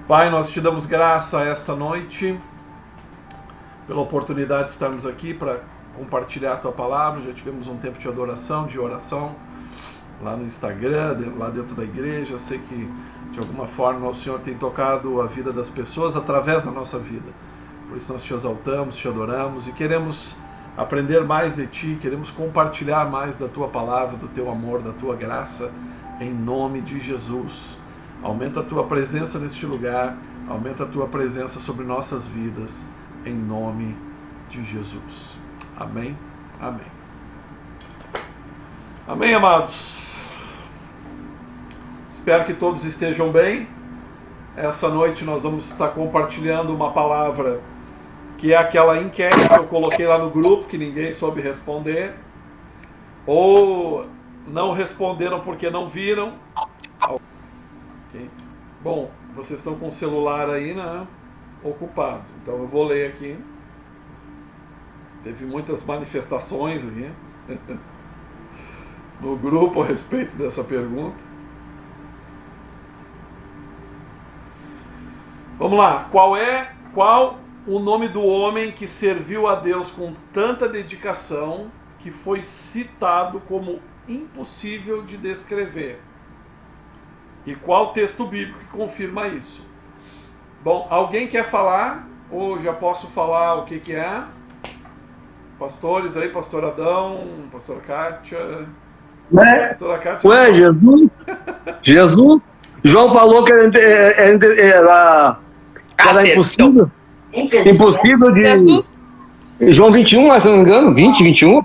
Pai, nós te damos graça essa noite, pela oportunidade de estarmos aqui para compartilhar a tua palavra. Já tivemos um tempo de adoração, de oração, lá no Instagram, lá dentro da igreja. Eu sei que, de alguma forma, o Senhor tem tocado a vida das pessoas através da nossa vida. Por isso nós te exaltamos, te adoramos e queremos aprender mais de ti, queremos compartilhar mais da tua palavra, do teu amor, da tua graça, em nome de Jesus. Aumenta a tua presença neste lugar, aumenta a tua presença sobre nossas vidas, em nome de Jesus. Amém? Amém. Amém, amados? Espero que todos estejam bem. Essa noite nós vamos estar compartilhando uma palavra que é aquela enquete que eu coloquei lá no grupo, que ninguém soube responder, ou não responderam porque não viram. Okay. Bom, vocês estão com o celular aí, né, ocupado, então eu vou ler aqui. Teve muitas manifestações aqui no grupo a respeito dessa pergunta. Vamos lá. Qual o nome do homem que serviu a Deus com tanta dedicação que foi citado como impossível de descrever? E qual texto bíblico que confirma isso? Bom, alguém quer falar? Ou já posso falar o que é? Pastores aí, pastor Adão, pastora Kátia. Pastora Kátia. Ué, Jesus? Jesus? João falou que era impossível. Impossível de... João 21, se não me engano, 20, 21.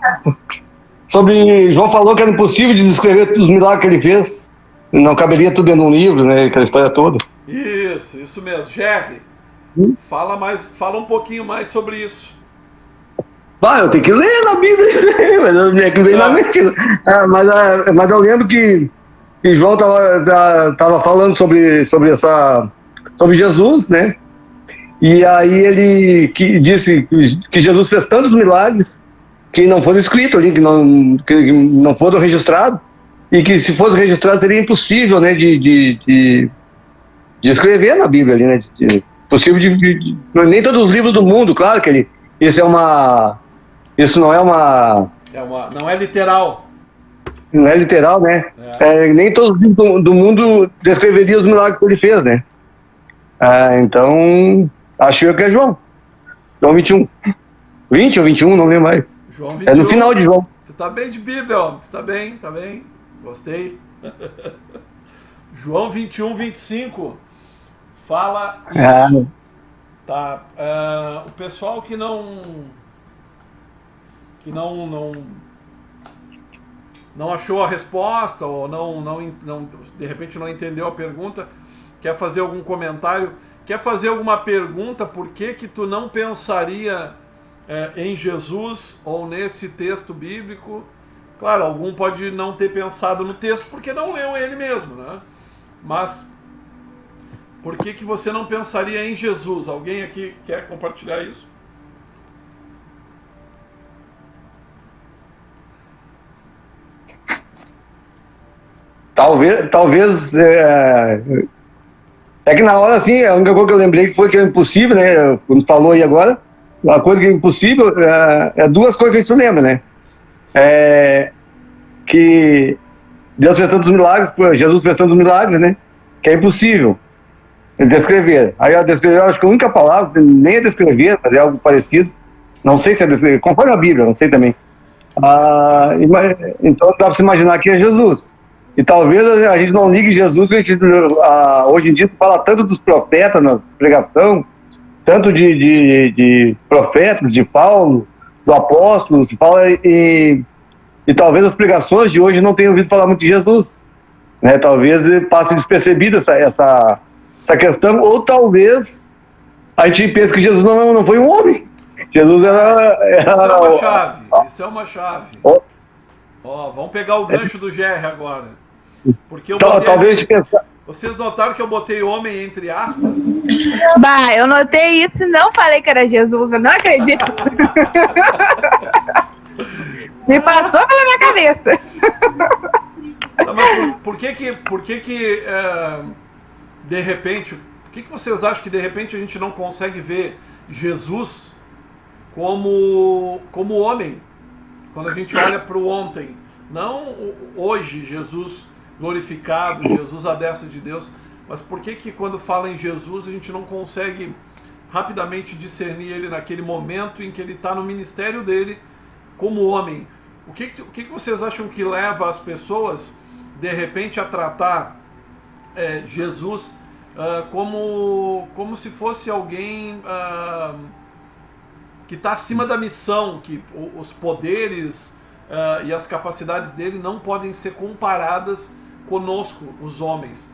João falou que era impossível de descrever os milagres que ele fez. Não caberia tudo dentro de um livro, né? Aquela história toda. Isso mesmo. Jerry, fala um pouquinho mais sobre isso. Eu tenho que ler na Bíblia, mas é que vem na mente. Mas eu lembro que João estava falando sobre Jesus, né? E aí ele disse que Jesus fez tantos milagres que não foram escritos ali, que não foram registrados, e que se fosse registrado seria impossível, né, de escrever na Bíblia ali, né? Possível nem todos os livros do mundo, claro que isso não é uma... Não é literal. Não é literal, né? Nem todos os livros do mundo descreveriam os milagres que ele fez, né? Então, acho eu que é João 21. 20 ou 21, não lembro mais. João 21. É no final de João. Você tá bem de Bíblia, ó. Você tá bem. Gostei. João 21, 25. Fala isso. Tá. O pessoal que não achou a resposta, ou de repente não entendeu a pergunta, quer fazer algum comentário, quer fazer alguma pergunta, por que tu não pensaria em Jesus ou nesse texto bíblico? Claro, algum pode não ter pensado no texto porque não leu ele mesmo, né? Mas por que você não pensaria em Jesus? Alguém aqui quer compartilhar isso? Talvez que na hora, assim, a única coisa que eu lembrei que foi que é impossível, né? Quando falou aí agora, uma coisa que é impossível, duas coisas que a gente se lembra, né? Que Deus fez tantos milagres, Jesus fez tantos milagres, né? Que é impossível descrever. Aí eu acho que a única palavra, nem é descrever, mas é algo parecido. Não sei se é descrever, conforme a Bíblia, não sei também. Então dá para se imaginar que é Jesus. E talvez a gente não ligue Jesus, porque hoje em dia fala tanto dos profetas nas pregações, tanto de profetas, de Paulo, do apóstolo, se fala, e talvez as pregações de hoje não tenham ouvido falar muito de Jesus, né? Talvez passe despercebida essa questão, ou talvez a gente pense que Jesus não foi um homem. Jesus era... Isso é uma chave. Vamos pegar o gancho do GR agora. Porque eu talvez pensar... Vocês notaram que eu botei homem entre aspas? Eu notei isso e não falei que era Jesus, eu não acredito. Me passou pela minha cabeça. Mas por que de repente Por que vocês acham que de repente a gente não consegue ver Jesus como homem? Quando a gente olha para o ontem, não hoje, Jesus glorificado, Jesus à destra de Deus, mas por que quando fala em Jesus a gente não consegue rapidamente discernir ele naquele momento em que ele está no ministério dele como homem? O que vocês acham que leva as pessoas de repente a tratar Jesus como se fosse alguém que está acima da missão, que os poderes e as capacidades dele não podem ser comparadas conosco, os homens?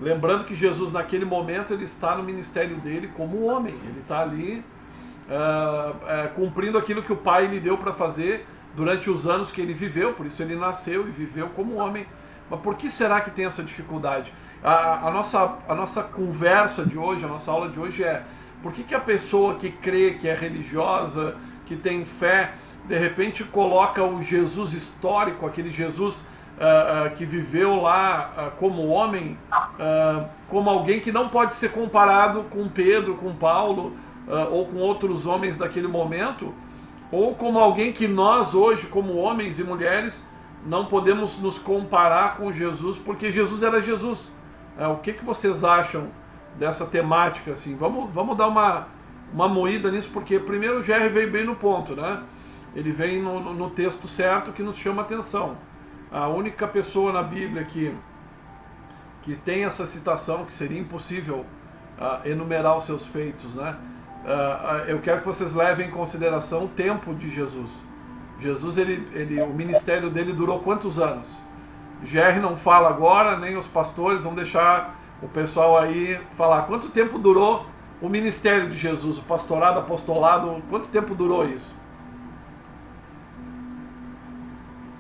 Lembrando que Jesus naquele momento ele está no ministério dele como homem, ele está ali cumprindo aquilo que o Pai lhe deu para fazer durante os anos que ele viveu, por isso ele nasceu e viveu como homem. Mas por que será que tem essa dificuldade? A nossa conversa de hoje, a nossa aula de hoje é: por que a pessoa que crê, que é religiosa, que tem fé, de repente coloca o Jesus histórico, aquele Jesus que viveu lá como homem, como alguém que não pode ser comparado com Pedro, com Paulo, ou com outros homens daquele momento, ou como alguém que nós hoje, como homens e mulheres, não podemos nos comparar com Jesus, porque Jesus era Jesus. O que vocês acham dessa temática? Assim? Vamos dar uma moída nisso, porque primeiro o Jerry veio bem no ponto, né? Ele vem no texto certo que nos chama a atenção. A única pessoa na Bíblia que tem essa citação, que seria impossível enumerar os seus feitos, né? Eu quero que vocês levem em consideração o tempo de Jesus. Jesus, o ministério dele durou quantos anos? Jerry não fala agora, nem os pastores, vão deixar o pessoal aí falar. Quanto tempo durou o ministério de Jesus, o pastorado, apostolado, quanto tempo durou isso?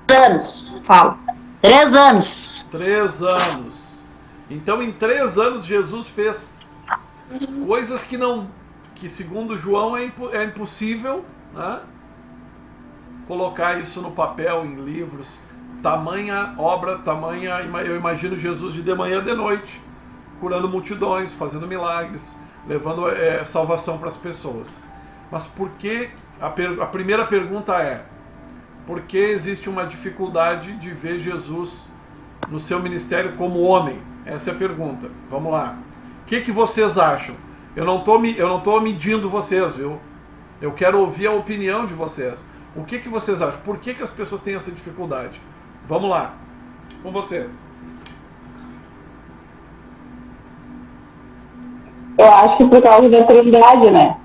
3 anos, falo. 3 anos. 3 anos. Então, em 3 anos, Jesus fez coisas que segundo João é impossível, né? Colocar isso no papel, em livros. Tamanha obra, eu imagino Jesus de manhã e de noite, curando multidões, fazendo milagres, levando salvação para as pessoas. Mas por que, a primeira pergunta é: por que existe uma dificuldade de ver Jesus no seu ministério como homem? Essa é a pergunta. Vamos lá. O que vocês acham? Eu não tô medindo vocês, viu? Eu quero ouvir a opinião de vocês. O que vocês acham? Por que as pessoas têm essa dificuldade? Vamos lá. Com vocês. Eu acho que por causa da Trindade, né?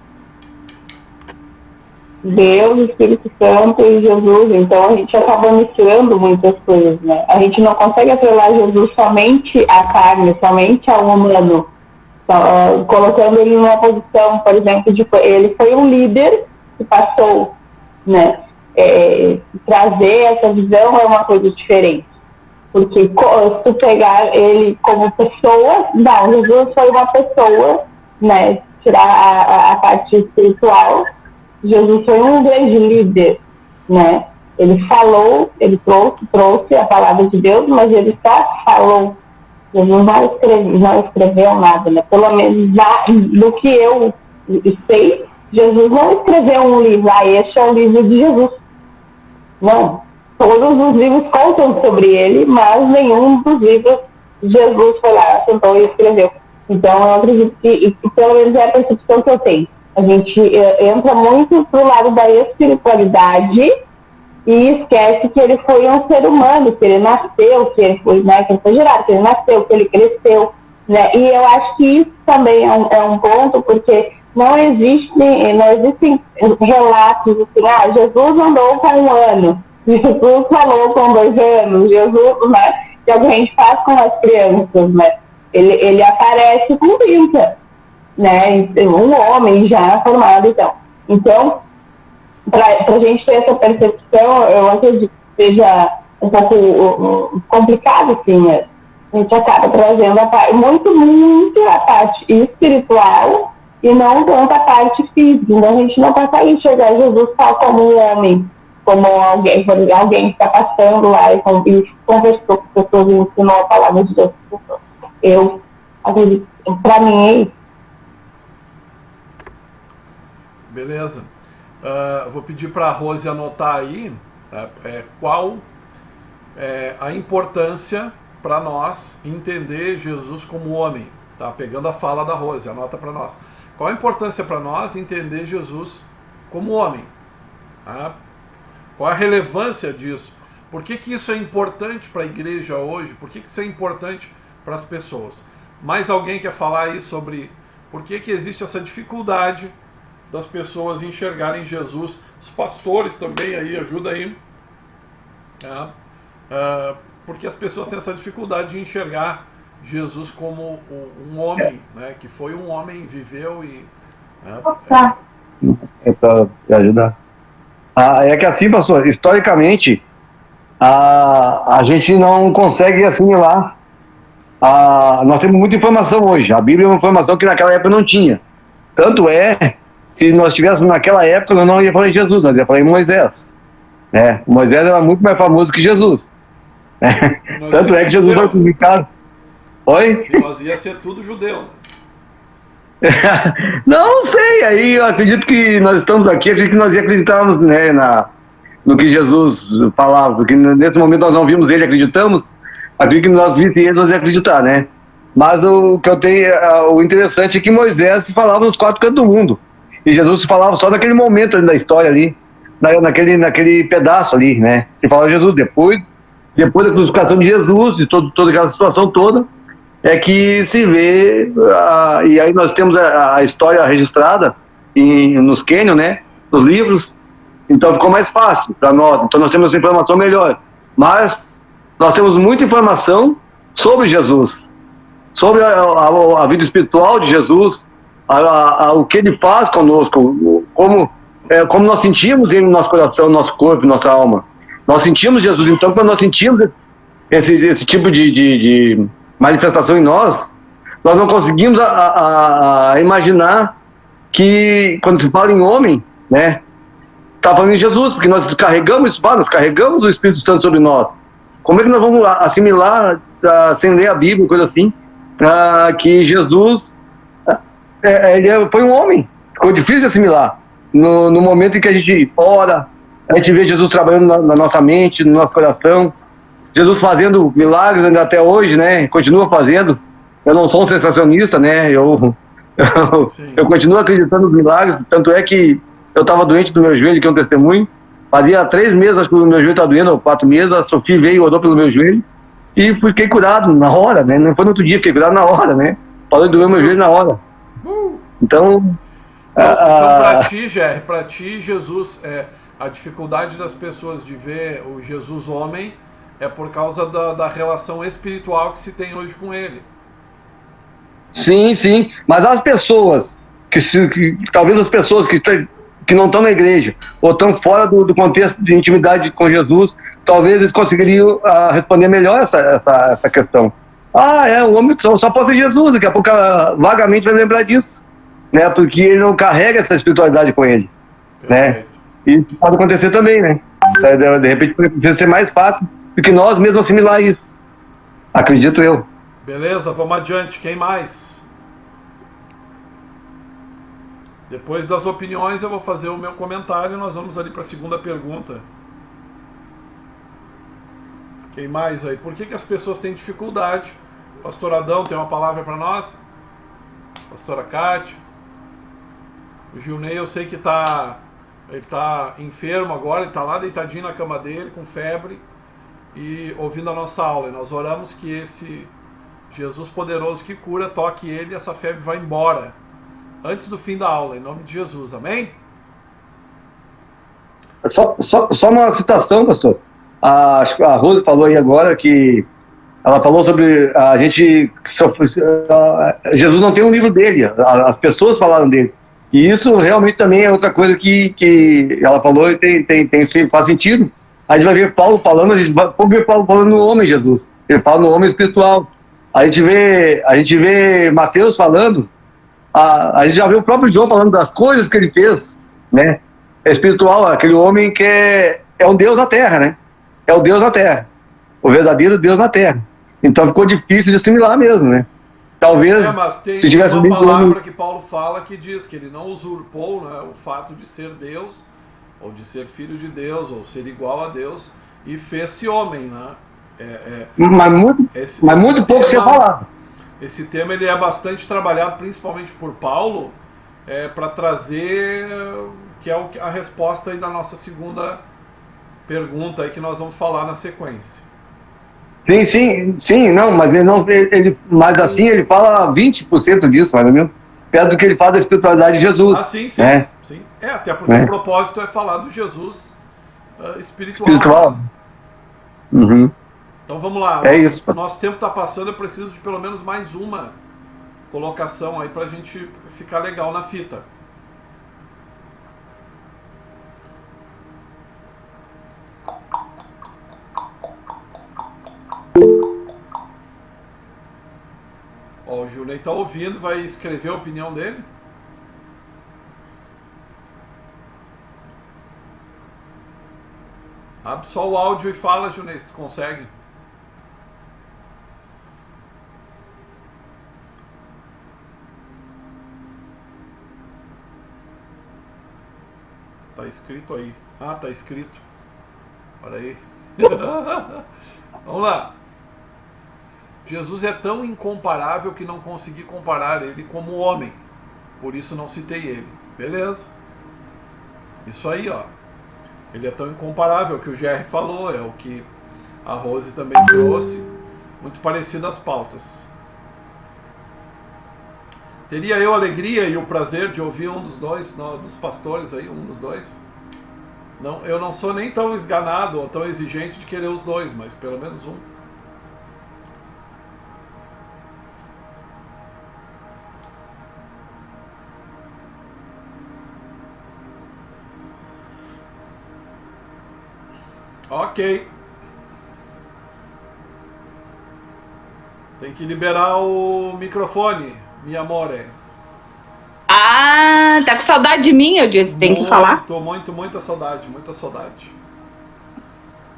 Deus, Espírito Santo e Jesus. Então a gente acaba misturando muitas coisas, né? A gente não consegue atrelar Jesus somente à carne, somente ao humano. Colocando ele numa posição, por exemplo, de ele foi um líder que passou, né? Trazer essa visão é uma coisa diferente. Porque se tu pegar ele como pessoa, não, Jesus foi uma pessoa, né? Tirar a parte espiritual, Jesus foi um grande líder, né? Ele falou, ele trouxe a palavra de Deus, mas ele só falou. Jesus não escreveu nada, né? Pelo menos do que eu sei, Jesus não escreveu um livro. Este é o livro de Jesus. Não. Todos os livros contam sobre ele, mas nenhum dos livros Jesus foi lá, sentou e escreveu. Então, eu acredito que pelo menos é a percepção que eu tenho. A gente entra muito pro lado da espiritualidade e esquece que ele foi um ser humano, que ele nasceu, que ele foi, né, que ele foi gerado, que ele nasceu, que ele cresceu, né? E eu acho que isso também é um ponto, porque não existem relatos assim, Jesus andou com 1 ano, Jesus falou com 2 anos, Jesus, né, que é o que a gente faz com as crianças, né? Ele aparece com 30, né? Um homem já formado, então para a gente ter essa percepção, eu acredito que seja um pouco complicado, assim, né? A gente acaba trazendo muito a parte espiritual e não tanto a parte física. Então, a gente não consegue enxergar Jesus só como um homem, como alguém que está passando lá e conversou com pessoas e ensinou a palavra de Deus para pessoas. Eu Para mim é isso. Beleza. Vou pedir para a Rose anotar aí qual é a importância para nós entender Jesus como homem. Tá? Pegando a fala da Rose, anota para nós. Qual a importância para nós entender Jesus como homem? Tá? Qual a relevância disso? Por que isso é importante para a igreja hoje? Por que isso é importante para as pessoas? Mais alguém quer falar aí sobre por que existe essa dificuldade das pessoas enxergarem Jesus? Os pastores também aí, ajuda aí. Porque as pessoas têm essa dificuldade de enxergar Jesus como um homem, né? Que foi um homem, viveu e... É para ajudar. É que assim, pastor, historicamente, a gente não consegue assimilar. Nós temos muita informação hoje. A Bíblia é uma informação que naquela época não tinha. Tanto se nós estivéssemos naquela época, nós não ia falar em Jesus, nós ia falar em Moisés. Moisés era muito mais famoso que Jesus. Tanto é que Jesus foi publicado. Oi? E nós ia ser tudo judeu. Não sei, aí eu acredito que nós estamos aqui, acredito que nós acreditamos, né, no que Jesus falava, porque nesse momento nós não vimos ele, acreditamos, acredito que nós vimos ele, nós ia acreditar, né? Mas o que eu tenho, o interessante é que Moisés se falava nos 4 cantos do mundo, e Jesus se falava só naquele momento ali da história ali, naquele pedaço ali, né? Se falava de Jesus, depois da crucificação de Jesus, e toda aquela situação toda, é que se vê, e aí nós temos a história registrada nos cânions, né, nos livros, então ficou mais fácil para nós, então nós temos informação melhor, mas nós temos muita informação sobre Jesus, sobre a vida espiritual de Jesus, o que ele faz conosco, como nós sentimos ele no nosso coração, no nosso corpo, nossa alma. Nós sentimos Jesus, então quando nós sentimos esse tipo de manifestação em nós não conseguimos imaginar que quando se fala em homem, né, está falando em Jesus, porque nós carregamos o Espírito Santo sobre nós. Como é que nós vamos assimilar, sem ler a Bíblia, coisa assim, que Jesus ele foi um homem? Ficou difícil de assimilar. No momento em que a gente ora, a gente vê Jesus trabalhando na nossa mente, no nosso coração, Jesus fazendo milagres ainda até hoje, né? Continua fazendo. Eu não sou um sensacionista, né? Eu continuo acreditando nos milagres. Tanto é que eu estava doente do meu joelho, que é um testemunho. Fazia 3 meses, acho que o meu joelho estava doendo, ou 4 meses. A Sofia veio e orou pelo meu joelho. E fiquei curado na hora, né? Não foi no outro dia, fiquei curado na hora, né? Parou de doer meu joelho na hora. Então para ti, Jerry, para ti, Jesus, a dificuldade das pessoas de ver o Jesus homem é por causa da relação espiritual que se tem hoje com ele. Sim, mas as pessoas, talvez as pessoas que não estão na igreja, ou estão fora do contexto de intimidade com Jesus, talvez eles conseguiriam responder melhor essa questão. O homem só pode ser Jesus, daqui a pouco ela vagamente vai lembrar disso, né? Porque ele não carrega essa espiritualidade com ele. Perfeito. Né? E isso pode acontecer também, né? De repente precisa ser mais fácil do que nós mesmos assimilar isso. Acredito eu. Beleza, vamos adiante. Quem mais? Depois das opiniões eu vou fazer o meu comentário e nós vamos ali para a segunda pergunta. Quem mais aí? Por que as pessoas têm dificuldade? Pastor Adão tem uma palavra para nós? Pastora Cátia? O Gilney eu sei que ele tá enfermo agora, ele está lá deitadinho na cama dele, com febre, e ouvindo a nossa aula. E nós oramos que esse Jesus poderoso que cura, toque ele e essa febre vai embora, antes do fim da aula, em nome de Jesus. Amém? Só uma citação, pastor. A Rose falou aí agora que ela falou sobre a gente... Jesus não tem um livro dele, as pessoas falaram dele. E isso realmente também é outra coisa que ela falou e faz sentido. A gente vai ver Paulo falando, a gente vai ver Paulo falando no homem Jesus. Ele fala no homem espiritual. A gente vê Mateus falando, a gente já vê o próprio João falando das coisas que ele fez, né? É espiritual, aquele homem que é um Deus na terra, né? É o Deus na terra. O verdadeiro Deus na terra. Então ficou difícil de assimilar mesmo, né? talvez, mas tem se tivesse uma dito palavra que Paulo fala que diz que ele não usurpou, né, o fato de ser Deus, ou de ser filho de Deus, ou ser igual a Deus, e fez-se homem, né? mas muito pouco se falava. Esse tema ele é bastante trabalhado, principalmente por Paulo, para trazer, que é a resposta aí da nossa segunda pergunta aí que nós vamos falar na sequência. Sim, não, mas mas assim ele fala 20% disso, mais ou menos, perto do que ele fala da espiritualidade de Jesus. Ah, sim. Sim. Até porque o propósito é falar do Jesus espiritual. Uhum. Então vamos lá. Nosso tempo está passando, eu preciso de pelo menos mais uma colocação aí para a gente ficar legal na fita. Ó, o Júlio está ouvindo, vai escrever a opinião dele. Abre só o áudio e fala, Júlio, se tu consegue. Tá escrito aí. Ah, tá escrito. Olha aí. Vamos lá. Jesus é tão incomparável que não consegui comparar ele como homem. Por isso não citei ele. Beleza. Isso aí, ó. Ele é tão incomparável que o GR falou, é o que a Rose também trouxe. Muito parecido às pautas. Teria eu a alegria e o prazer de ouvir um dos dois, dos pastores aí, um dos dois. Não, eu não sou nem tão esganado ou tão exigente de querer os dois, mas pelo menos um. Ok. Tem que liberar o microfone, minha amore. Ah, tá com saudade de mim, eu disse, tem que falar. Tô muita saudade.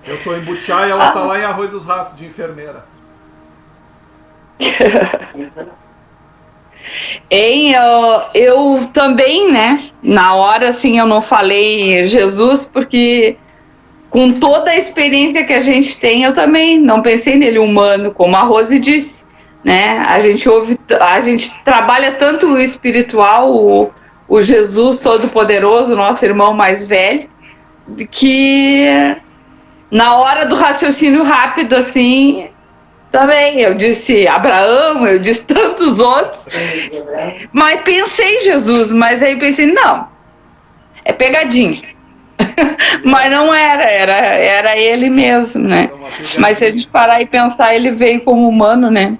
Eu tô em Butiá e ela tá lá em Arroio dos Ratos, de enfermeira. Eu também, né, na hora, assim, eu não falei Jesus, porque com toda a experiência que a gente tem, eu também não pensei nele humano, como a Rose disse, né, a gente trabalha tanto o espiritual, o Jesus Todo-Poderoso, nosso irmão mais velho, que na hora do raciocínio rápido, assim, também, eu disse Abraão, eu disse tantos outros, mas pensei Jesus, mas aí pensei, não, é pegadinha. Mas não era ele mesmo, né? Mas se a gente parar e pensar, ele veio como humano, né?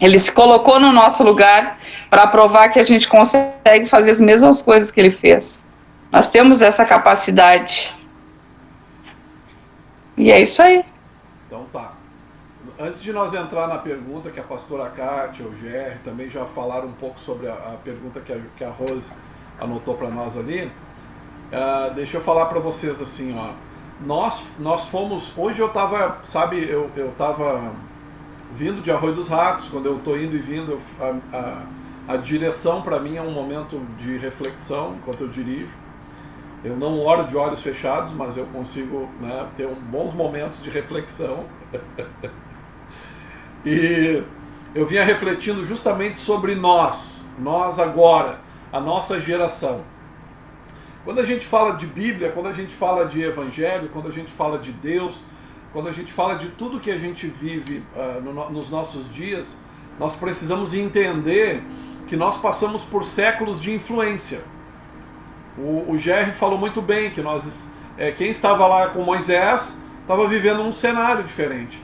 Ele se colocou no nosso lugar para provar que a gente consegue fazer as mesmas coisas que ele fez. Nós temos essa capacidade. E é isso aí. Então tá. Antes de nós entrar na pergunta que a pastora Kátia, o GR também já falaram um pouco sobre a pergunta que a Rose anotou para nós ali, deixa eu falar para vocês assim, ó. Nós fomos, hoje eu tava, sabe, eu tava vindo de Arroio dos Ratos, quando eu tô indo e vindo, a direção para mim é um momento de reflexão enquanto eu dirijo. Eu não oro de olhos fechados, mas eu consigo, né, ter bons momentos de reflexão. E eu vinha refletindo justamente sobre nós agora, a nossa geração. Quando a gente fala de Bíblia, quando a gente fala de Evangelho, quando a gente fala de Deus, quando a gente fala de tudo que a gente vive nos nossos dias, nós precisamos entender que nós passamos por séculos de influência. O GR falou muito bem que quem estava lá com Moisés estava vivendo um cenário diferente.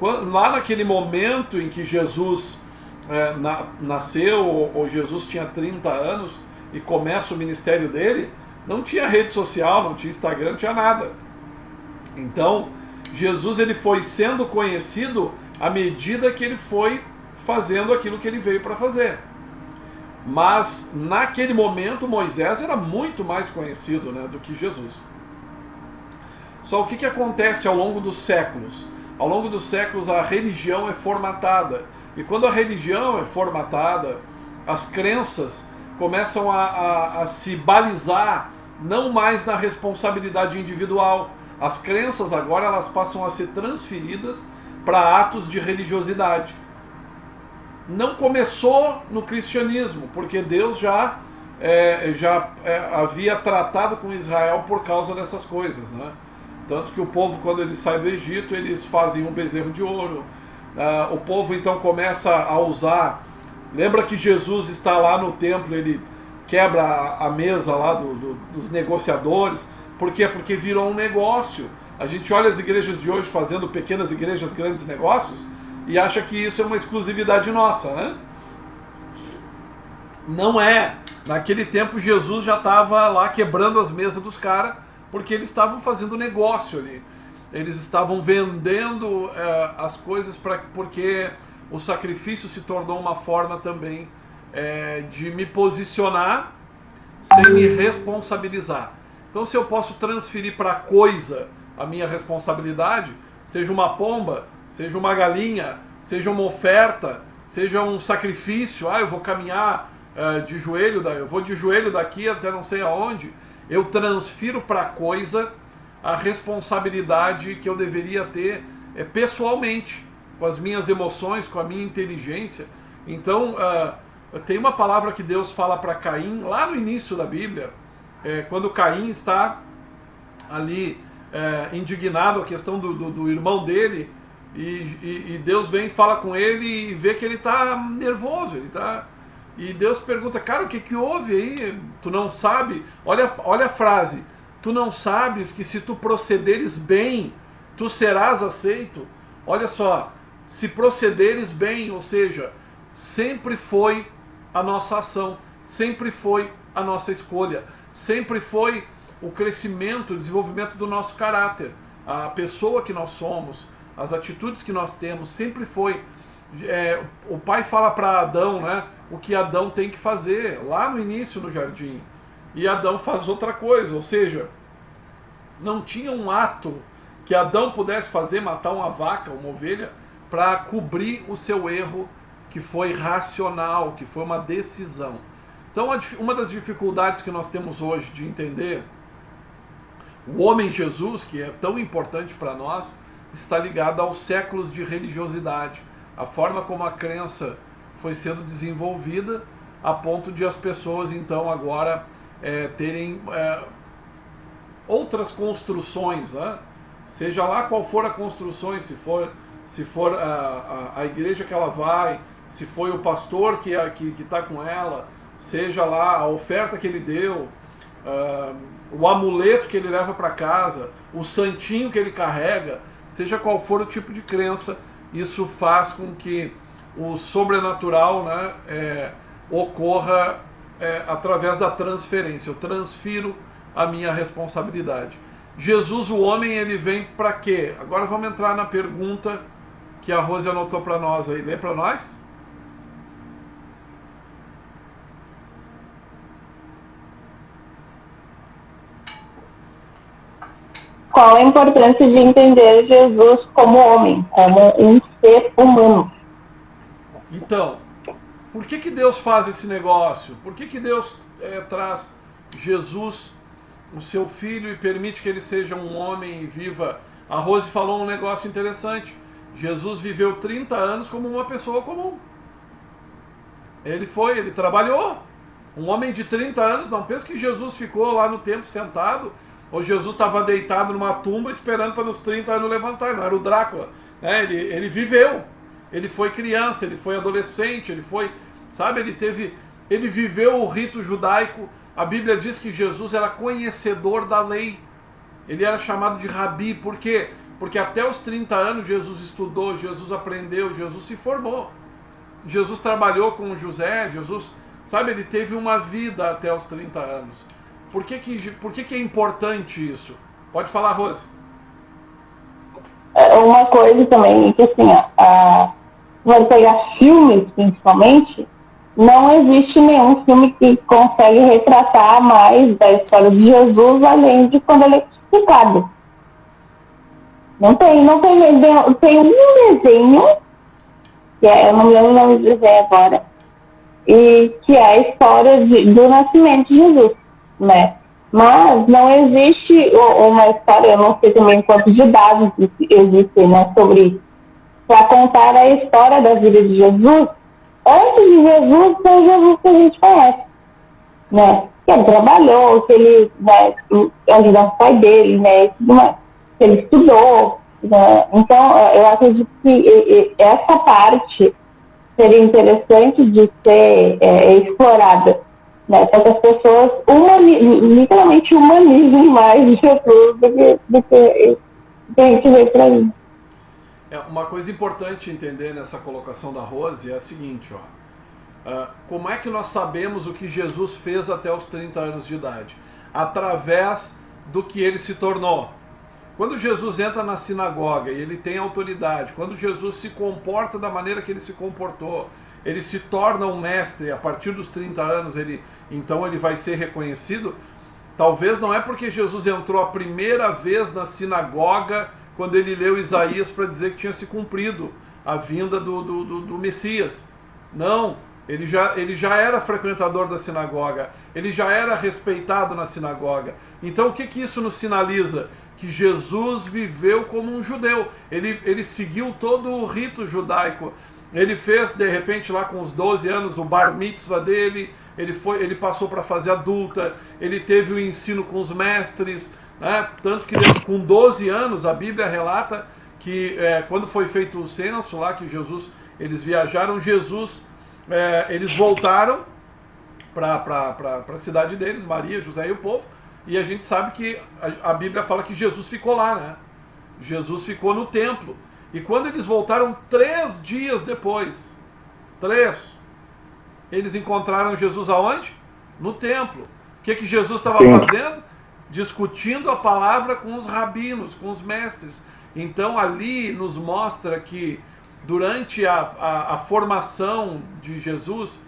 Lá naquele momento em que Jesus nasceu, ou Jesus tinha 30 anos e começa o ministério dele, não tinha rede social, não tinha Instagram, não tinha nada. Então, Jesus ele foi sendo conhecido à medida que ele foi fazendo aquilo que ele veio para fazer. Mas, naquele momento, Moisés era muito mais conhecido, né, do que Jesus. Só o que acontece ao longo dos séculos? Ao longo dos séculos, a religião é formatada. E quando a religião é formatada, as crenças começam a se balizar não mais na responsabilidade individual. As crenças agora elas passam a ser transferidas para atos de religiosidade. Não começou no cristianismo, porque Deus já havia tratado com Israel por causa dessas coisas, né? Tanto que o povo, quando ele sai do Egito, eles fazem um bezerro de ouro. O povo então começa a usar. Lembra que Jesus está lá no templo, ele quebra a mesa lá dos negociadores. Por quê? Porque virou um negócio. A gente olha as igrejas de hoje fazendo pequenas igrejas, grandes negócios, e acha que isso é uma exclusividade nossa, né? Não é. Naquele tempo Jesus já estava lá quebrando as mesas dos caras, porque eles estavam fazendo negócio ali. Eles estavam vendendo as coisas porque o sacrifício se tornou uma forma também de me posicionar sem me responsabilizar. Então, se eu posso transferir para a coisa a minha responsabilidade, seja uma pomba, seja uma galinha, seja uma oferta, seja um sacrifício, eu vou caminhar de joelho, eu vou de joelho daqui até não sei aonde, eu transfiro para a coisa a responsabilidade que eu deveria ter pessoalmente, com as minhas emoções, com a minha inteligência. Então, tem uma palavra que Deus fala para Caim, lá no início da Bíblia, quando Caim está ali indignado a questão do irmão dele, e Deus vem e fala com ele e vê que ele está nervoso, e Deus pergunta, cara, o que houve aí? Tu não sabe? Olha a frase, tu não sabes que se tu procederes bem, tu serás aceito? Olha só, se procederes bem, ou seja, sempre foi a nossa ação, sempre foi a nossa escolha, sempre foi o crescimento, o desenvolvimento do nosso caráter, a pessoa que nós somos, as atitudes que nós temos, sempre foi. O pai fala para Adão, né, o que Adão tem que fazer, lá no início no jardim, e Adão faz outra coisa, ou seja, não tinha um ato que Adão pudesse fazer, matar uma vaca, uma ovelha, para cobrir o seu erro, que foi racional, que foi uma decisão. Então, uma das dificuldades que nós temos hoje de entender o homem Jesus, que é tão importante para nós, está ligado aos séculos de religiosidade, a forma como a crença foi sendo desenvolvida, a ponto de as pessoas, então, agora terem outras construções, né? Seja lá qual for a construção, se for a igreja que ela vai, se foi o pastor que está com ela, seja lá a oferta que ele deu, o amuleto que ele leva para casa, o santinho que ele carrega, seja qual for o tipo de crença, isso faz com que o sobrenatural, né, ocorra através da transferência. Eu transfiro a minha responsabilidade. Jesus, o homem, ele vem para quê? Agora vamos entrar na pergunta que a Rose anotou para nós aí. Lê para nós. Qual a importância de entender Jesus como homem, como um ser humano? Então, por que Deus faz esse negócio? Por que Deus traz Jesus, o seu filho, e permite que ele seja um homem e viva? A Rose falou um negócio interessante. Jesus viveu 30 anos como uma pessoa comum. Ele trabalhou. Um homem de 30 anos, não pensa que Jesus ficou lá no templo sentado, ou Jesus estava deitado numa tumba esperando para nos 30 anos levantar. Não era o Drácula, né? Ele viveu. Ele foi criança, ele foi adolescente, ele foi, sabe, ele viveu o rito judaico. A Bíblia diz que Jesus era conhecedor da lei. Ele era chamado de rabi. Por quê? Porque até os 30 anos Jesus estudou, Jesus aprendeu, Jesus se formou. Jesus trabalhou com José, Jesus, sabe, ele teve uma vida até os 30 anos. Por que é importante isso? Pode falar, Rose. Uma coisa também, que assim, vai pegar filmes, principalmente, não existe nenhum filme que consegue retratar mais da história de Jesus, além de quando ele é explicado. Não tem um desenho que eu não me lembro o nome do José agora, e que é a história do nascimento de Jesus, né? Mas não existe uma história, eu não sei também quantos de dados existem, né, sobre isso, para contar a história da vida de Jesus antes de Jesus ser o Jesus que a gente conhece, né? Que ele trabalhou, que ele, né, ajudou o pai dele, né, que ele estudou, né? Então, eu acredito que essa parte seria interessante de ser explorada, né, para que as pessoas literalmente humanizem mais Jesus do que a gente vê por aí. Uma coisa importante entender nessa colocação da Rose é a seguinte, ó. Como é que nós sabemos o que Jesus fez até os 30 anos de idade? Através do que ele se tornou. Quando Jesus entra na sinagoga e ele tem autoridade, quando Jesus se comporta da maneira que ele se comportou, ele se torna um mestre, a partir dos 30 anos então ele vai ser reconhecido. Talvez não é porque Jesus entrou a primeira vez na sinagoga quando ele leu Isaías para dizer que tinha se cumprido a vinda do Messias. Não, ele já era frequentador da sinagoga, ele já era respeitado na sinagoga. Então o que isso nos sinaliza? Que Jesus viveu como um judeu, ele seguiu todo o rito judaico, ele fez de repente lá com os 12 anos o bar mitzvah dele, ele passou para fase adulta, ele teve o ensino com os mestres, né? Tanto que com 12 anos a Bíblia relata que quando foi feito o censo lá, que eles viajaram, eles voltaram para a cidade deles, Maria, José e o povo. E a gente sabe que a Bíblia fala que Jesus ficou lá, né? Jesus ficou no templo. E quando eles voltaram 3 dias depois, eles encontraram Jesus aonde? No templo. O que Jesus estava fazendo? Discutindo a palavra com os rabinos, com os mestres. Então ali nos mostra que durante a formação de Jesus,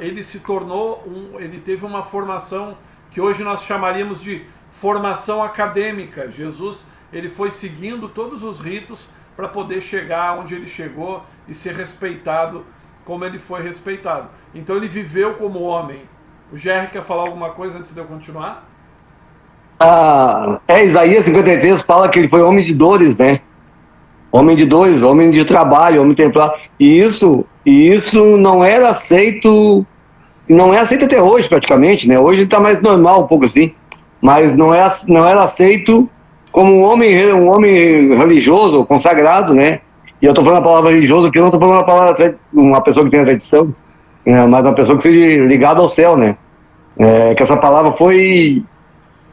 ele se tornou ele teve uma formação que hoje nós chamaríamos de formação acadêmica. Jesus, ele foi seguindo todos os ritos para poder chegar onde ele chegou e ser respeitado como ele foi respeitado. Então ele viveu como homem. O Jerry quer falar alguma coisa antes de eu continuar? Isaías 53 fala que ele foi homem de dores, né? Homem de dores, homem de trabalho, homem templar. E isso não era aceito. Não é aceito até hoje, praticamente, né? Hoje está mais normal, um pouco assim. Mas não era aceito como um homem religioso, consagrado, né? E eu estou falando a palavra religioso porque eu não estou falando a palavra uma pessoa que tem a tradição, mas uma pessoa que seja ligada ao céu, né? Que essa palavra foi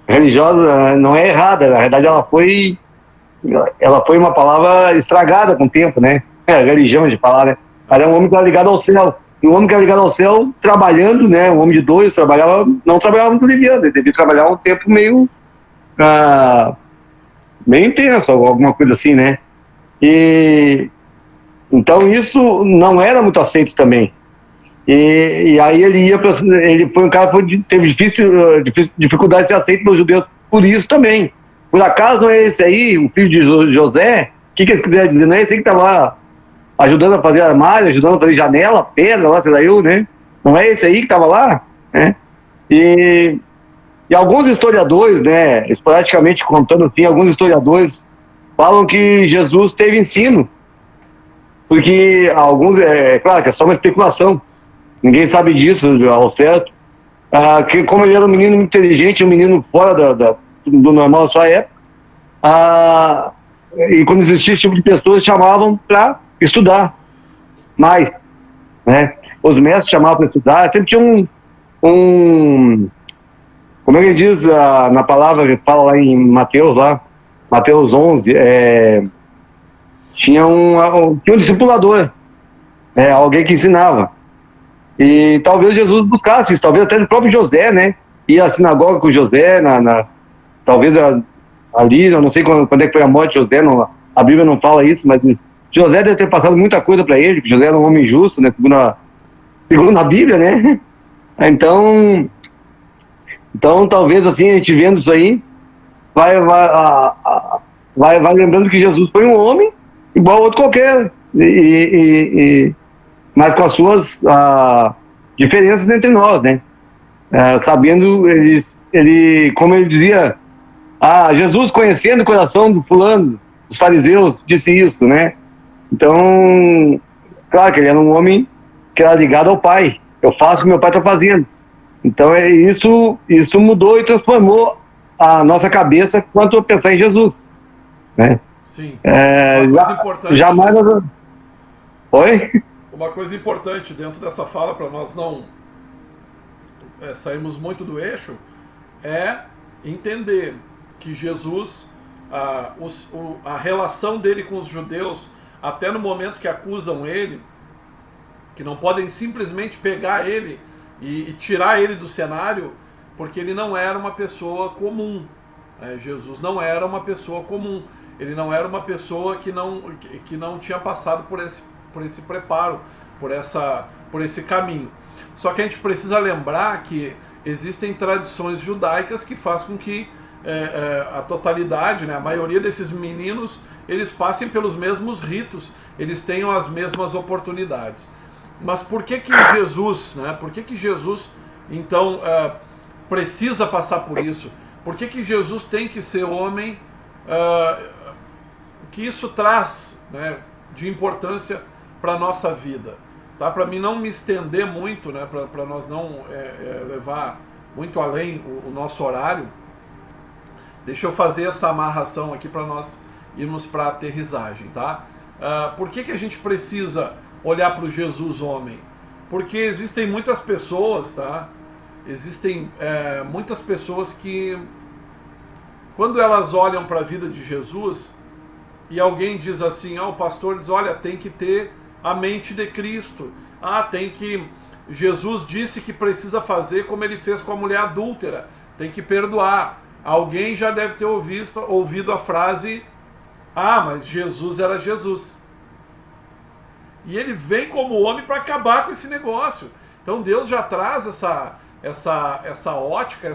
religiosa, não é errada, na verdade ela foi uma palavra estragada com o tempo, né? Religião de falar, né? Mas é um homem que era ligado ao céu. E um homem que era ligado ao céu, trabalhando, né? Um homem de dores, não trabalhava muito liviano, ele devia trabalhar um tempo meio intenso, alguma coisa assim, né? E então isso não era muito aceito também. E aí ele foi um cara que teve dificuldade de ser aceito pelos judeus por isso também. Por acaso não é esse aí, o filho de José? O que eles quiseram dizer? Não é esse aí que estava lá ajudando a fazer armário, ajudando a fazer janela, pedra, lá, sei lá eu, né? Não é esse aí que estava lá, né? E alguns historiadores, né, esporadicamente contando assim, alguns historiadores falam que Jesus teve ensino, porque alguns, claro que é só uma especulação, ninguém sabe disso ao certo, que como ele era um menino muito inteligente, um menino fora do normal da sua época, e quando existia esse tipo de pessoas, chamavam para estudar mais, né? Os mestres chamavam para estudar, sempre tinha como é que ele diz na palavra que fala lá em Mateus 11, tinha um discipulador, alguém que ensinava. E talvez Jesus buscasse isso, talvez até o próprio José, né? Ia à sinagoga com José, talvez ali, eu não sei quando é que foi a morte de José, a Bíblia não fala isso, mas José deve ter passado muita coisa para ele, porque José era um homem justo, né? Segundo a Bíblia, né? Então talvez assim, a gente vendo isso aí, vai lembrando que Jesus foi um homem igual a outro qualquer. mas com as suas diferenças entre nós, né? Sabendo, ele, como ele dizia, Jesus, conhecendo o coração do fulano, dos fariseus, disse isso, né? Então, claro que ele era um homem que era ligado ao Pai. Eu faço o que meu Pai está fazendo. Então, isso mudou e transformou a nossa cabeça quanto a pensar em Jesus, né? Sim. Uma coisa importante. Jamais... Oi? Uma coisa importante dentro dessa fala, para nós não sairmos muito do eixo, é entender que Jesus, a relação dele com os judeus, até no momento que acusam ele, que não podem simplesmente pegar ele e tirar ele do cenário, porque ele não era uma pessoa comum. Jesus não era uma pessoa comum. Ele não era uma pessoa que não tinha passado por esse preparo, por esse caminho. Só que a gente precisa lembrar que existem tradições judaicas que fazem com que a totalidade, né, a maioria desses meninos, eles passem pelos mesmos ritos, eles tenham as mesmas oportunidades. Mas por que Jesus, né, por que Jesus, então, precisa passar por isso? Por que Jesus tem que ser homem? O que isso traz, né, de importância para a nossa vida? Tá? Para mim não me estender muito, né, para nós não levar muito além o nosso horário, deixa eu fazer essa amarração aqui para nós irmos para a aterrissagem. Tá? Por que a gente precisa olhar para o Jesus homem? Porque existem muitas pessoas, tá? Existem muitas pessoas que, quando elas olham para a vida de Jesus e alguém diz assim, o pastor diz, olha, tem que ter a mente de Cristo. Jesus disse que precisa fazer como ele fez com a mulher adúltera, tem que perdoar. Alguém já deve ter ouvido a frase, mas Jesus era Jesus. E ele vem como homem para acabar com esse negócio. Então Deus já traz essa ótica,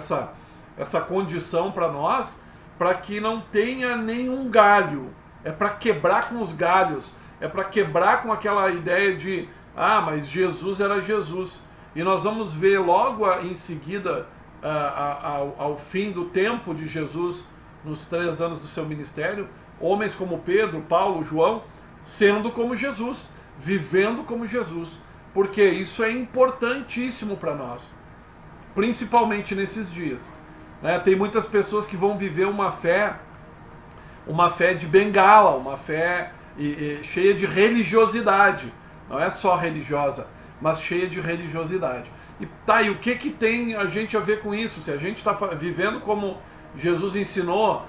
essa condição para nós, para que não tenha nenhum galho. É para quebrar com os galhos. É para quebrar com aquela ideia de, mas Jesus era Jesus. E nós vamos ver logo em seguida, ao fim do tempo de Jesus, nos 3 anos do seu ministério, homens como Pedro, Paulo, João, sendo como Jesus, vivendo como Jesus. Porque isso é importantíssimo para nós, principalmente nesses dias. Tem muitas pessoas que vão viver uma fé de bengala, uma fé cheia de religiosidade. Não é só religiosa, mas cheia de religiosidade. E o que tem a gente a ver com isso? Se a gente está vivendo como Jesus ensinou,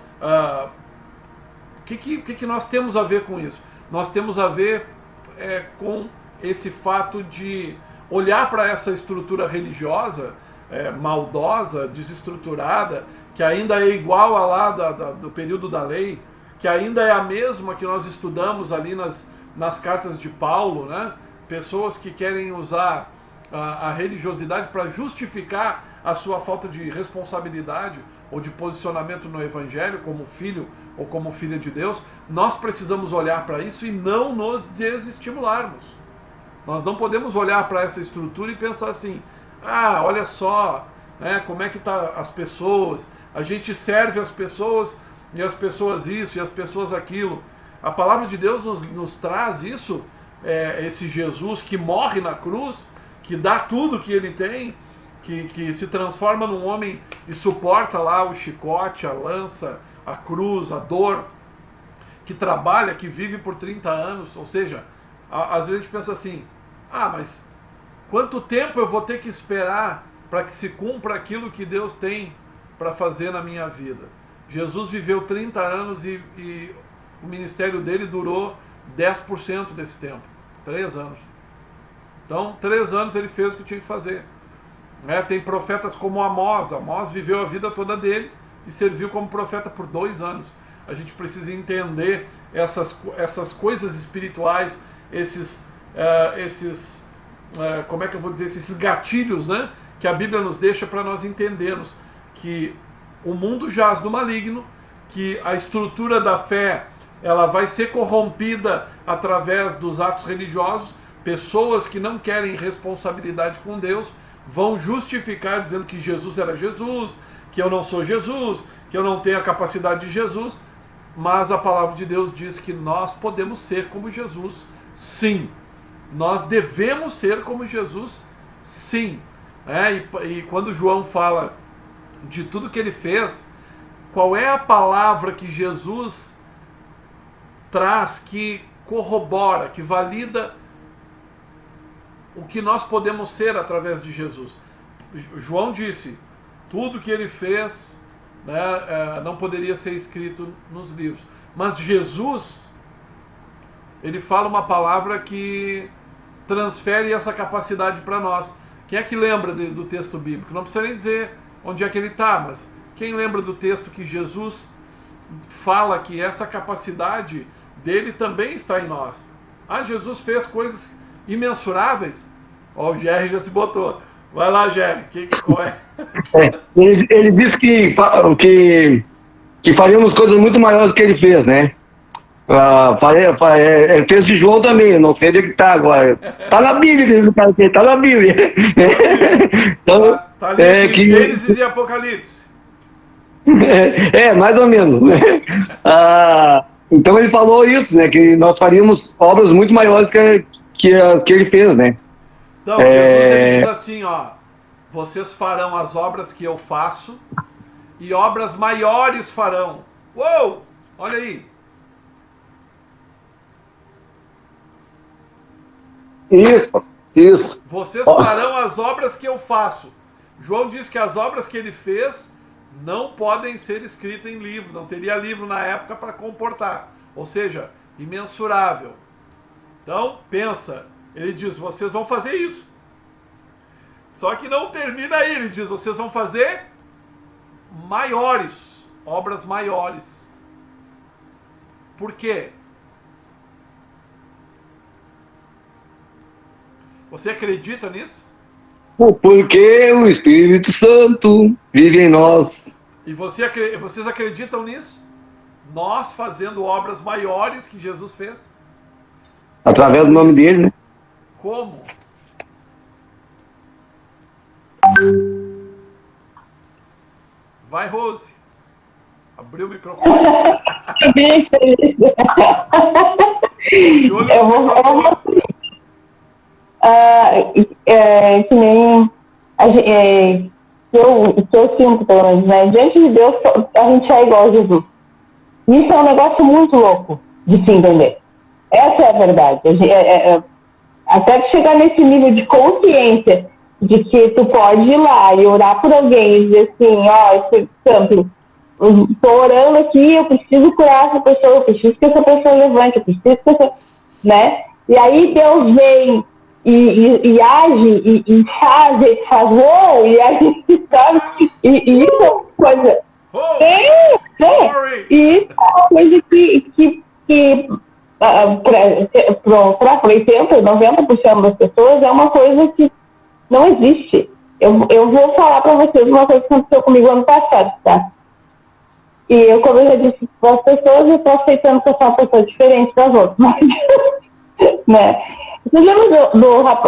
o que nós temos a ver com isso? Nós temos a ver com esse fato de olhar para essa estrutura religiosa, maldosa, desestruturada, que ainda é igual a lá do período da lei, que ainda é a mesma que nós estudamos ali nas cartas de Paulo, né? Pessoas que querem usar a religiosidade para justificar a sua falta de responsabilidade ou de posicionamento no Evangelho como filho ou como filha de Deus. Nós precisamos olhar para isso e não nos desestimularmos. Nós não podemos olhar para essa estrutura e pensar assim, olha só, né, como é que tá as pessoas, a gente serve as pessoas e as pessoas isso e as pessoas aquilo. A palavra de Deus nos traz isso, esse Jesus que morre na cruz, que dá tudo que ele tem, que se transforma num homem e suporta lá o chicote, a lança, a cruz, a dor, que trabalha, que vive por 30 anos, ou seja, às vezes a gente pensa assim, mas quanto tempo eu vou ter que esperar para que se cumpra aquilo que Deus tem para fazer na minha vida? Jesus viveu 30 anos e o ministério dele durou 10% desse tempo, 3 anos. Então, 3 anos ele fez o que tinha que fazer. Tem profetas como Amós. Amós viveu a vida toda dele e serviu como profeta por 2 anos. A gente precisa entender essas coisas espirituais, esses como é que eu vou dizer, esses gatilhos, né, que a Bíblia nos deixa para nós entendermos que o mundo jaz do maligno, que a estrutura da fé ela vai ser corrompida através dos atos religiosos. Pessoas que não querem responsabilidade com Deus vão justificar dizendo que Jesus era Jesus, que eu não sou Jesus, que eu não tenho a capacidade de Jesus. Mas a palavra de Deus diz que nós podemos ser como Jesus, sim. Nós devemos ser como Jesus, sim. E quando João fala de tudo que ele fez, qual é a palavra que Jesus traz que corrobora, que valida o que nós podemos ser através de Jesus? João disse, tudo que ele fez, né, não poderia ser escrito nos livros. Mas Jesus, ele fala uma palavra que transfere essa capacidade para nós. Quem é que lembra do texto bíblico? Não precisa nem dizer onde é que ele está, mas quem lembra do texto que Jesus fala que essa capacidade dele também está em nós? Jesus fez coisas imensuráveis. Ó, o Jerry já se botou. Vai lá, Jerry. Qual é? Ele disse que faríamos coisas muito maiores do que ele fez, né? Ele fez de João também, não sei onde que está agora. Está na Bíblia, está na Bíblia. Então, tá ali entre Gênesis e Apocalipse. Mais ou menos. Então ele falou isso, né? Que nós faríamos obras muito maiores que ele fez, né? Então, Jesus ele diz assim, ó, vocês farão as obras que eu faço e obras maiores farão. Uou! Olha aí. Isso. Vocês farão as obras que eu faço. João diz que as obras que ele fez não podem ser escritas em livro. Não teria livro na época para comportar. Ou seja, imensurável. Então, pensa. Ele diz, vocês vão fazer isso. Só que não termina aí. Ele diz, vocês vão fazer maiores. Obras maiores. Por quê? Você acredita nisso? Porque o Espírito Santo vive em nós. E vocês acreditam nisso? Nós fazendo obras maiores que Jesus fez? Através do nome dele, né? Como? Vai, Rose. Abriu o microfone. Bem feliz. De olho no microfone. Que nem que eu sinto, pelo menos, né? Diante de Deus, a gente é igual a Jesus. Isso é um negócio muito louco de se entender. Essa é a verdade. Até chegar nesse nível de consciência de que tu pode ir lá e orar por alguém e dizer assim, esse santo, estou orando aqui, eu preciso curar essa pessoa, eu preciso que essa pessoa levante, eu preciso que essa... né? E aí Deus vem e age, e faz uou, e a gente sabe, e isso é uma coisa. E isso é uma coisa que para 80%, 90% das pessoas é uma coisa que não existe. Eu vou falar para vocês uma coisa que aconteceu comigo ano passado, tá? E como eu já disse para as pessoas, eu estou aceitando que eu sou uma pessoa diferente das outras, mas, né? Você lembra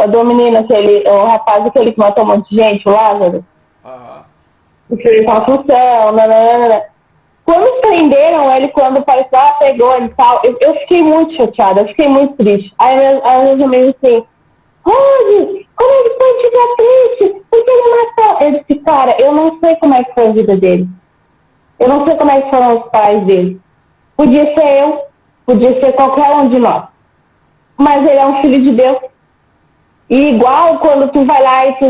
do menino, o rapaz que matou um monte de gente, o Lázaro? Que fez uma função, nananana. Quando prenderam ele, quando o pai pegou ele e tal, eu fiquei muito chateada, eu fiquei muito triste. Aí meus amigos assim, Rose, como ele pode ficar triste? Por que ele matou? Eu disse, cara, eu não sei como é que foi a vida dele. Eu não sei como é que foram os pais dele. Podia ser eu, podia ser qualquer um de nós. Mas ele é um filho de Deus. E igual quando tu vai lá e tu,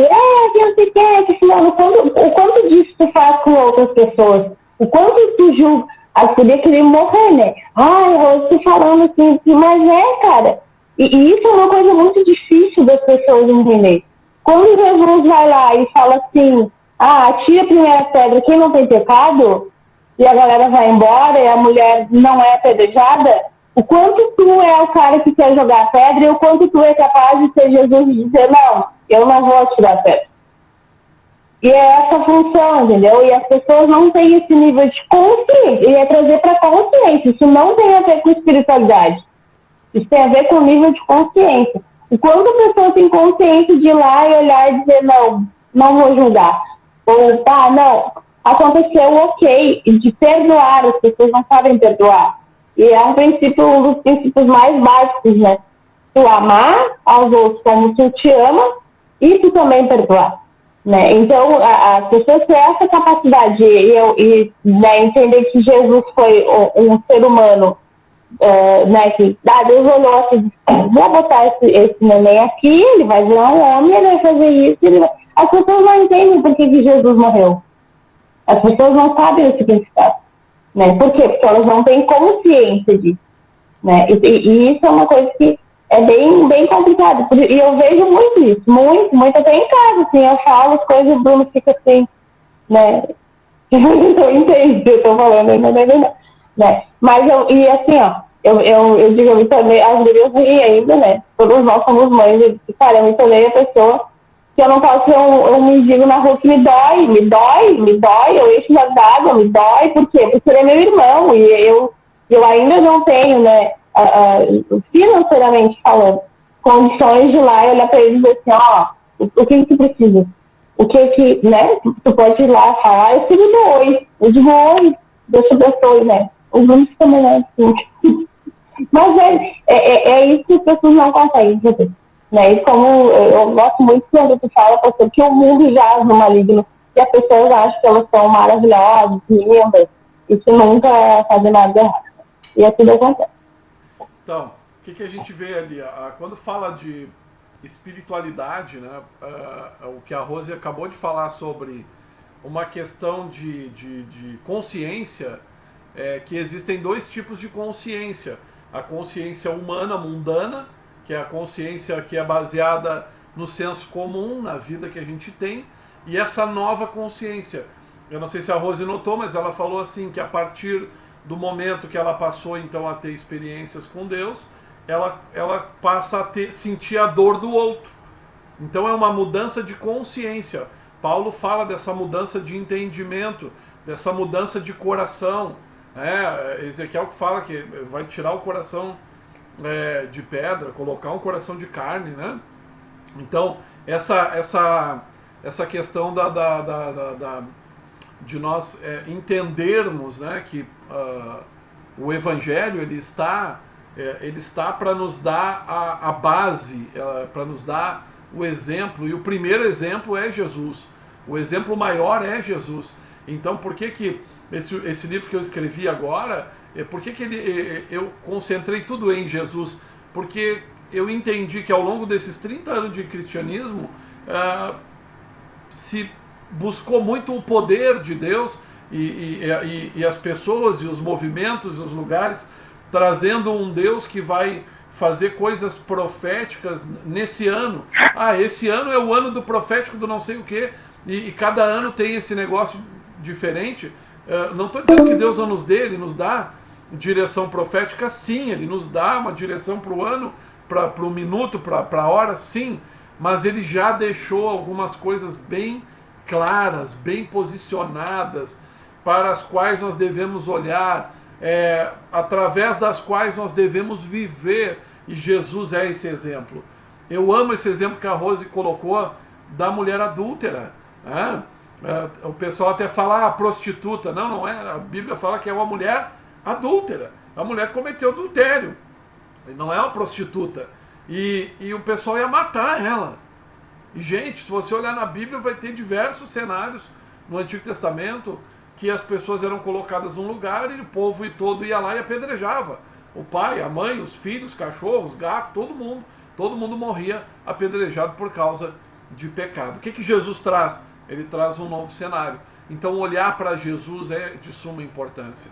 que não sei o que, o quanto disso tu faz com outras pessoas? O quanto tu julga? Podia querer morrer, né? Eu estou falando assim, mas cara. E isso é uma coisa muito difícil das pessoas entenderem. Quando Jesus vai lá e fala assim, atira a primeira pedra, quem não tem pecado, e a galera vai embora e a mulher não é apedrejada, o quanto tu é o cara que quer jogar a pedra e o quanto tu é capaz de ser Jesus e dizer, não, eu não vou atirar a pedra. E é essa a função, entendeu? E as pessoas não têm esse nível de consciência, e é trazer para consciência. Isso não tem a ver com espiritualidade. Isso tem a ver com o nível de consciência. E quando a pessoa tem consciência de ir lá e olhar e dizer, não, não vou julgar. Ou, tá, não, aconteceu, ok. E de perdoar, as pessoas não sabem perdoar. E é um princípio, um dos princípios mais básicos, né? Tu amar aos outros como tu te ama e tu também perdoar. Né? Então, as pessoas têm essa capacidade e né, entender que Jesus foi um ser humano, né, que Deus olhou assim, vou botar esse neném aqui, ele vai virar um homem, ele vai fazer isso. As pessoas não entendem por que Jesus morreu. As pessoas não sabem o significado. Né? Por quê? Porque elas não têm consciência disso. Né? E isso é uma coisa que é bem complicado. E eu vejo muito isso, muito até em casa, assim, eu falo as coisas, o Bruno fica assim, né? Eu entendo o que eu tô falando, não. Né? Mas e assim, ó, eu digo, eu me tornei, as gurias riem ainda, né? Todos nós somos mães, eu disse, cara, eu me tornei a pessoa que eu não posso ser um mendigo na rua que me dói, eu encho de água, me dói, por quê? Porque ele é meu irmão, e eu ainda não tenho, né, financeiramente falando, condições de ir lá e olhar para ele e dizer assim, ó, o que tu precisa? O que, né, tu pode ir lá e falar, eu digo oi, Deus te abençoe, né, os únicos também, né, assim. Mas é isso que as pessoas não conseguem entender. Né? E como eu gosto muito quando tu fala, pastor, que o mundo jaz no maligno, e as pessoas acham que elas são maravilhosas, lindas, e que nunca fazem nada de errado. E é tudo acontece. Então, o que a gente vê ali? Quando fala de espiritualidade, né, o que a Rose acabou de falar sobre uma questão de consciência, que existem dois tipos de consciência. A consciência humana, mundana, que é a consciência que é baseada no senso comum, na vida que a gente tem, e essa nova consciência. Eu não sei se a Rose notou, mas ela falou assim, que a partir do momento que ela passou então a ter experiências com Deus, ela passa a sentir a dor do outro. Então é uma mudança de consciência. Paulo fala dessa mudança de entendimento, dessa mudança de coração. Ezequiel que fala que vai tirar o coração de pedra, colocar um coração de carne, né? Então, essa questão de nós entendermos, né, que o Evangelho ele está para nos dar a base, para nos dar o exemplo, e o primeiro exemplo é Jesus. O exemplo maior é Jesus. Então, por que esse livro que eu escrevi agora, por que eu concentrei tudo em Jesus? Porque eu entendi que ao longo desses 30 anos de cristianismo, se buscou muito o poder de Deus e as pessoas e os movimentos e os lugares, trazendo um Deus que vai fazer coisas proféticas nesse ano. Esse ano é o ano do profético do não sei o quê, e cada ano tem esse negócio diferente. Não estou dizendo que Deus não nos dê, Ele nos dá direção profética, sim, Ele nos dá uma direção para o ano, para o minuto, para a hora, sim, mas Ele já deixou algumas coisas bem claras, bem posicionadas, para as quais nós devemos olhar, através das quais nós devemos viver, e Jesus é esse exemplo. Eu amo esse exemplo que a Rose colocou da mulher adúltera, né? O pessoal até fala prostituta. Não é. A Bíblia fala que é uma mulher adúltera. A mulher que cometeu adultério. Não é uma prostituta. E o pessoal ia matar ela. E, gente, se você olhar na Bíblia, vai ter diversos cenários no Antigo Testamento que as pessoas eram colocadas num lugar e o povo todo ia lá e apedrejava. O pai, a mãe, os filhos, os cachorros, os gatos, todo mundo morria apedrejado por causa de pecado. O que Jesus traz? Ele traz um novo cenário. Então olhar para Jesus é de suma importância.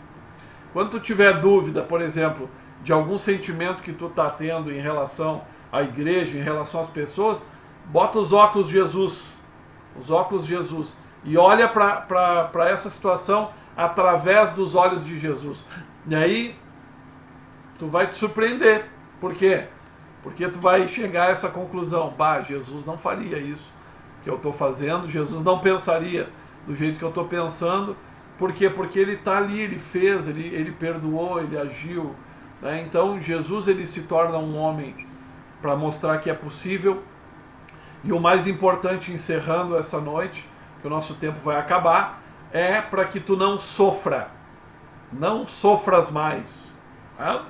Quando tu tiver dúvida, por exemplo, de algum sentimento que tu está tendo em relação à igreja, em relação às pessoas, bota os óculos de Jesus. Os óculos de Jesus. E olha para essa situação através dos olhos de Jesus. E aí tu vai te surpreender. Por quê? Porque tu vai chegar a essa conclusão. Jesus não faria isso. que eu estou fazendo. Jesus não pensaria do jeito que eu estou pensando. Por quê? Porque ele está ali, ele fez, ele perdoou, ele agiu. Né? Então Jesus ele se torna um homem para mostrar que é possível. E o mais importante, encerrando essa noite, que o nosso tempo vai acabar, é para que tu não sofra. Não sofras mais. Tá?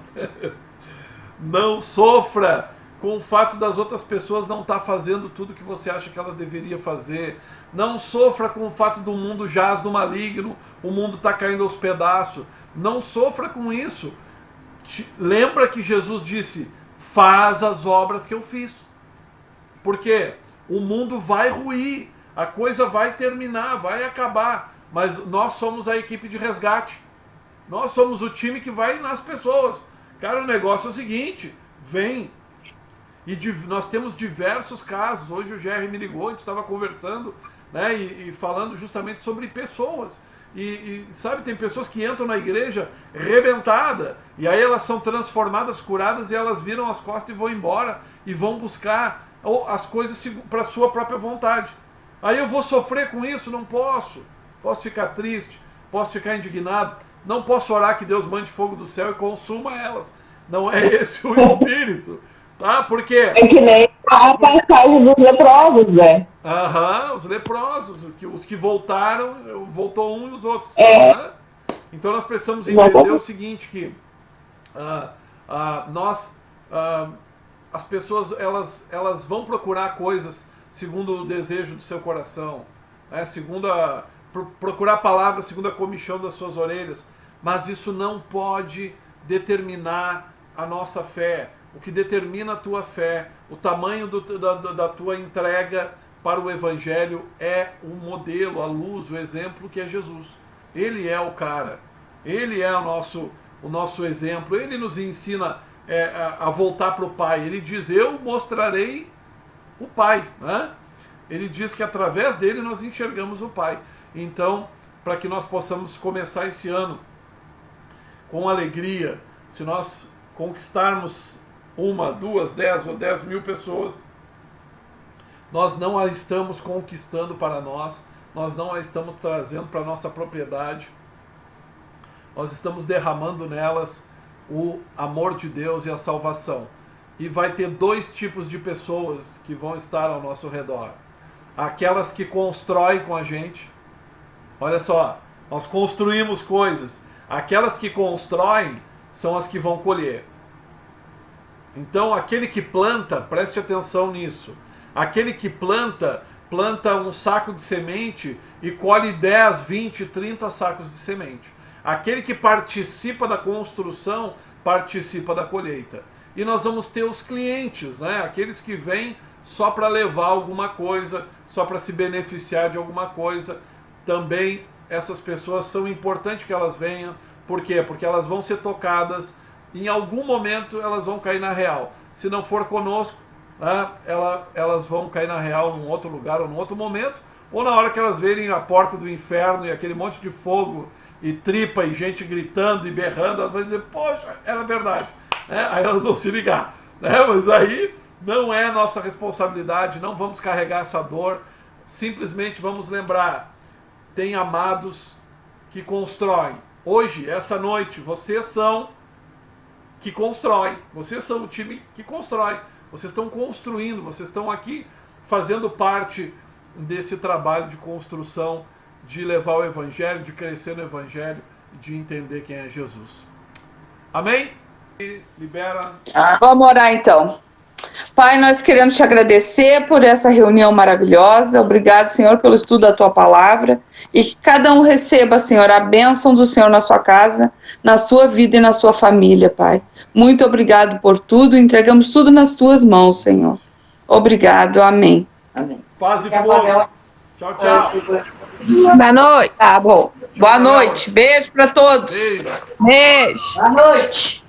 Não sofra com o fato das outras pessoas não estar fazendo tudo que você acha que ela deveria fazer. Não sofra com o fato do mundo jaz no maligno, o mundo está caindo aos pedaços. Não sofra com isso. Lembra que Jesus disse, faz as obras que eu fiz. Porque o mundo vai ruir, a coisa vai terminar, vai acabar. Mas nós somos a equipe de resgate. Nós somos o time que vai nas pessoas. Cara, o negócio é o seguinte, vem. E nós temos diversos casos. Hoje o GR me ligou, a gente estava conversando, né, e falando justamente sobre pessoas. E sabe, tem pessoas que entram na igreja rebentada, e aí elas são transformadas, curadas, e elas viram as costas e vão embora, e vão buscar as coisas para a sua própria vontade. Aí eu vou sofrer com isso? Não posso. Posso ficar triste, posso ficar indignado, não posso orar que Deus mande fogo do céu e consuma elas. Não é esse o espírito. Tá? Porque... É que nem a passagem dos leprosos, né? Os leprosos, os que voltaram, voltou um e os outros. É. Né? Então nós precisamos entender o seguinte, que as pessoas elas vão procurar coisas segundo o desejo do seu coração, né? Procurar palavras segundo a comichão das suas orelhas, mas isso não pode determinar a nossa fé. O que determina a tua fé, o tamanho da tua entrega para o Evangelho é o modelo, a luz, o exemplo que é Jesus. Ele é o cara, ele é o nosso exemplo, ele nos ensina a voltar para o Pai. Ele diz, eu mostrarei o Pai. Né? Ele diz que através dele nós enxergamos o Pai. Então, para que nós possamos começar esse ano com alegria, se nós conquistarmos 1, 2, 10 ou 10 mil pessoas, nós não a estamos conquistando para nós não a estamos trazendo para a nossa propriedade, nós estamos derramando nelas o amor de Deus e a salvação. E vai ter 2 tipos de pessoas que vão estar ao nosso redor. Aquelas que constroem com a gente. Olha só, nós construímos coisas. Aquelas que constroem são as que vão colher. Então aquele que planta, preste atenção nisso. Aquele que planta um saco de semente e colhe 10, 20, 30 sacos de semente. Aquele que participa da construção, participa da colheita. E nós vamos ter os clientes, né? Aqueles que vêm só para levar alguma coisa, só para se beneficiar de alguma coisa. Também essas pessoas são importantes que elas venham. Por quê? Porque elas vão ser tocadas, em algum momento elas vão cair na real. Se não for conosco, né, elas vão cair na real num outro lugar ou num outro momento, ou na hora que elas verem a porta do inferno e aquele monte de fogo e tripa e gente gritando e berrando, elas vão dizer, poxa, era verdade. Aí elas vão se ligar. Mas aí não é nossa responsabilidade, não vamos carregar essa dor, simplesmente vamos lembrar, tem amados que constroem. Hoje, essa noite, vocês são que constroem, vocês são o time que constrói, vocês estão construindo, vocês estão aqui fazendo parte desse trabalho de construção, de levar o Evangelho, de crescer no Evangelho, de entender quem é Jesus. Amém? Libera. Vamos orar então. Pai, nós queremos te agradecer por essa reunião maravilhosa. Obrigado, Senhor, pelo estudo da tua palavra. E que cada um receba, Senhor, a bênção do Senhor na sua casa, na sua vida e na sua família, Pai. Muito obrigado por tudo. Entregamos tudo nas tuas mãos, Senhor. Obrigado. Amém. Amém. Paz e fogo. Tchau, tchau. Boa noite. Tá bom. Boa noite. Beijo para todos. Beijo. Boa noite.